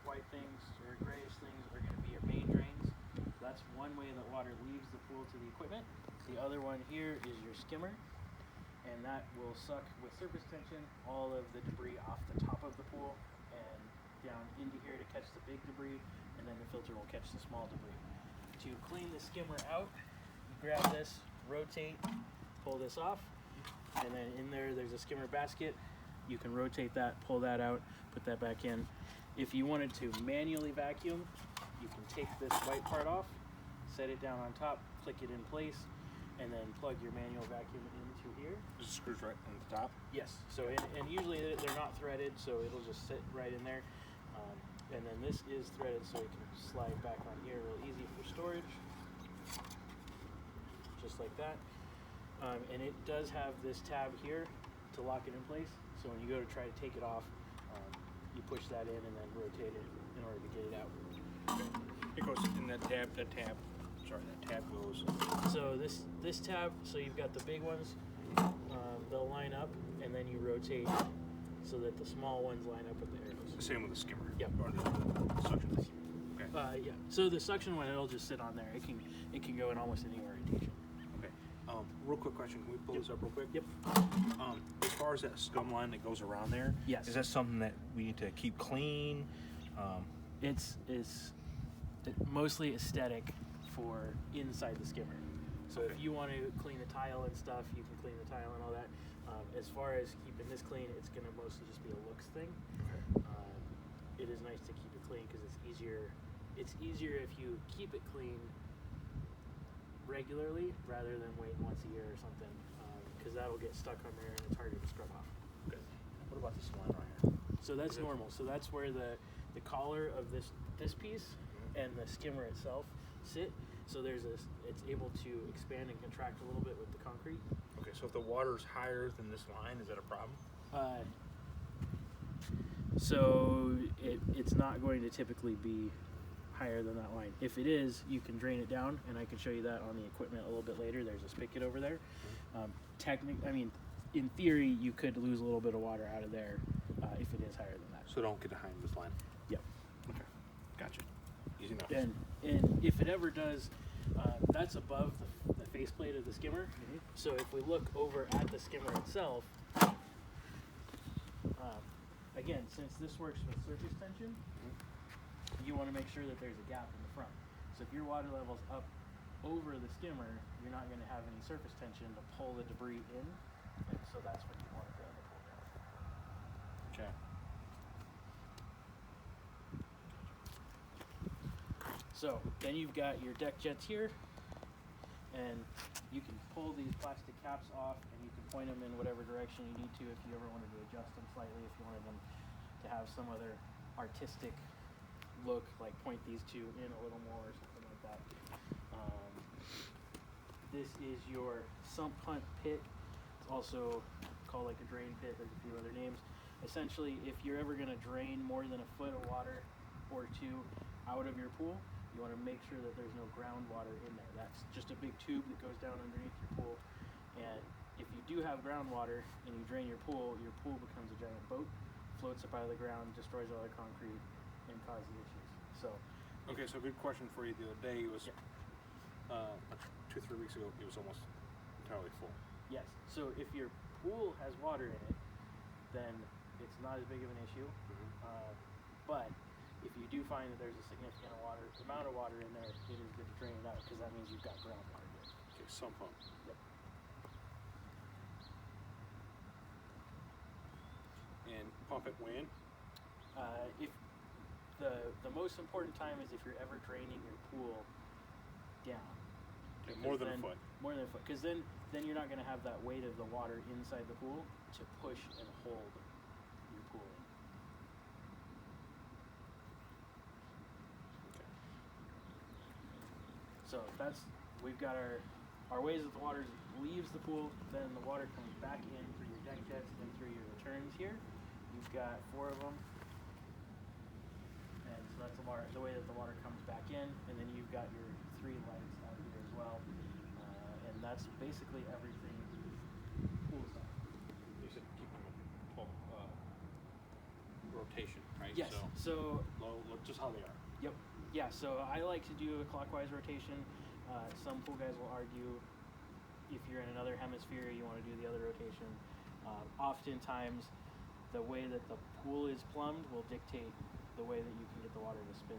white things or grayish things are going to be your main drains. That's one way that water leaves the pool to the equipment. The other one here is your skimmer, and that will suck with surface tension all of the debris off the top of the pool and down into here to catch the big debris, and then the filter will catch the small debris. To clean the skimmer out, you grab this, rotate, pull this off, and then in there's a skimmer basket. You can rotate that, pull that out, put that back in. If you wanted to manually vacuum, you can take this white part off, set it down on top, click it in place, and then plug your manual vacuum into here. Just screws right on the top? Yes. So, and usually they're not threaded, so it'll just sit right in there. And then this is threaded, so it can slide back on here real easy for storage. Just like that. And it does have this tab here to lock it in place. So when you go to try to take it off, you push that in and then rotate it in order to get it out. It goes in that tab, sorry, that tab goes. So this tab, so you've got the big ones, they'll line up, and then you rotate so that the small ones line up with the arrows. The same with the skimmer. Yep. Or the suction. Okay. Yeah. So the suction one, it'll just sit on there. It can go in almost any orientation. Okay. Real quick question. Can we pull this up real quick? Yep. As far as that scum line that goes around there, yes. Is that something that we need to keep clean? It's mostly aesthetic for inside the skimmer. So okay. If you want to clean the tile and stuff, you can clean the tile and all that. As far as keeping this clean, it's going to mostly just be a looks thing. Okay. It is nice to keep it clean because it's easier. It's easier if you keep it clean regularly rather than wait once a year or something, because that'll get stuck on there and it's harder to scrub off. Okay. What about this line right here? So that's normal. So that's where the collar of this piece and the skimmer itself sit. So it's able to expand and contract a little bit with the concrete. Okay, so if the water's higher than this line, is that a problem? So it's not going to typically be higher than that line. If it is, you can drain it down, and I can show you that on the equipment a little bit later. There's a spigot over there. In theory, you could lose a little bit of water out of there if it is higher than that. So don't get behind this line? Yep. Okay, gotcha. Easy enough. And if it ever does, that's above the faceplate of the skimmer. Mm-hmm. So if we look over at the skimmer itself, again, since this works with surface tension, you want to make sure that there's a gap in the front. So if your water level's up over the skimmer, you're not going to have any surface tension to pull the debris in, and so that's when you want to drain the pool down. Okay. So then you've got your deck jets here, and you can pull these plastic caps off, and you can point them in whatever direction you need to if you ever wanted to adjust them slightly, if you wanted them to have some other artistic look, like point these two in a little more or something like that. This is your sump hunt pit. It's also called like a drain pit. There's a few other names. Essentially, if you're ever going to drain more than a foot of water or two out of your pool, you want to make sure that there's no groundwater in there. That's just a big tube that goes down underneath your pool. And if you do have groundwater and you drain your pool becomes a giant boat, floats up out of the ground, destroys all the concrete, and causes issues. So, okay, so good question for you the other day was, yeah. 2-3 weeks ago, it was almost entirely full. Yes. So if your pool has water in it, then it's not as big of an issue. Mm-hmm. But if you do find that there's a significant amount of water in there, it is good to drain it out because that means you've got groundwater there. Okay, sump pump. Yep. And pump it when? If the most important time is if you're ever draining your pool down. Okay, more than a foot. More than a foot, because then you're not going to have that weight of the water inside the pool to push and hold your pool in. Okay. So we've got our ways that the water leaves the pool, then the water comes back in through your deck jets and through your returns here. You've got 4 of them. And so that's the way that the water comes back in, and then you've got your 3 lights out here as well. And that's basically everything poolside. You said keep them rotation, right? Yes. So So, just how they are. yep, yeah. So I like to do a clockwise rotation. Some pool guys will argue if you're in another hemisphere, you want to do the other rotation. Oftentimes, the way that the pool is plumbed will dictate the way that you can get the water to spin